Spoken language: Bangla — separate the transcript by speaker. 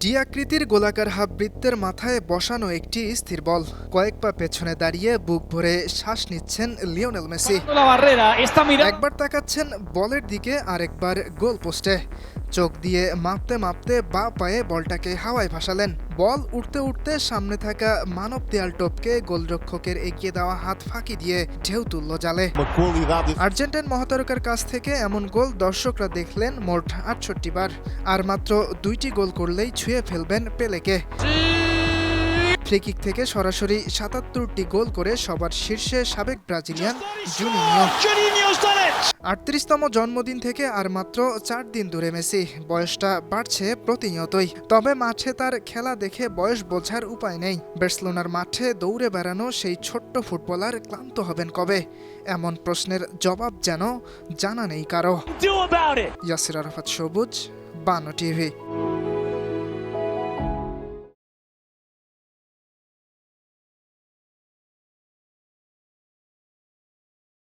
Speaker 1: ডি আকৃতির গোলাকার হাফ বৃত্তের মাথায় বসানো একটি স্থির বল। কয়েক পা পেছনে দাঁড়িয়ে বুক ভরে শ্বাস নিচ্ছেন লিওনেল মেসি। একবার তাকাচ্ছেন বলের দিকে, আরেকবার গোল পোস্টে। চোখ দিয়ে মাপতে মাপতে বাঁ পায়ে বলটাকে হাওয়ায় ভাসালেন। বল উঠতে উঠতে সামনে থাকা মানব দেয়াল টপকে গোলরক্ষকের এগিয়ে দেওয়া হাত ফাঁকি দিয়ে ঢেউ তুলল জালে। আর্জেন্টাইন মহাতারকার কাছ থেকে এমন গোল দর্শকরা দেখলেন মোট ৬৮ বার। আর মাত্র ২টি গোল করলেই ছুঁয়ে ফেলবেন পেলেকে। ফ্রিকিক থেকে সরাসরি ৭৭টি গোল করে সবার শীর্ষে সাবেক ব্রাজিলিয়ান জুনিনিয়ো। ৩৮তম জন্মদিন থেকে আর মাত্র ৪ দিন দূরে মেসি। বয়সটা বাড়ছে প্রতিনিয়তই, তবে মাঠে তার খেলা দেখে বয়স বোঝার উপায় নেই। বার্সেলোনার মাঠে দৌড়ে বেড়ানো সেই ছোট্ট ফুটবলার ক্লান্ত হবেন কবে? এমন প্রশ্নের জবাব যেন জানা নেই কারো। ইয়াসির আরাফাত সবুজ, বানো টিভি।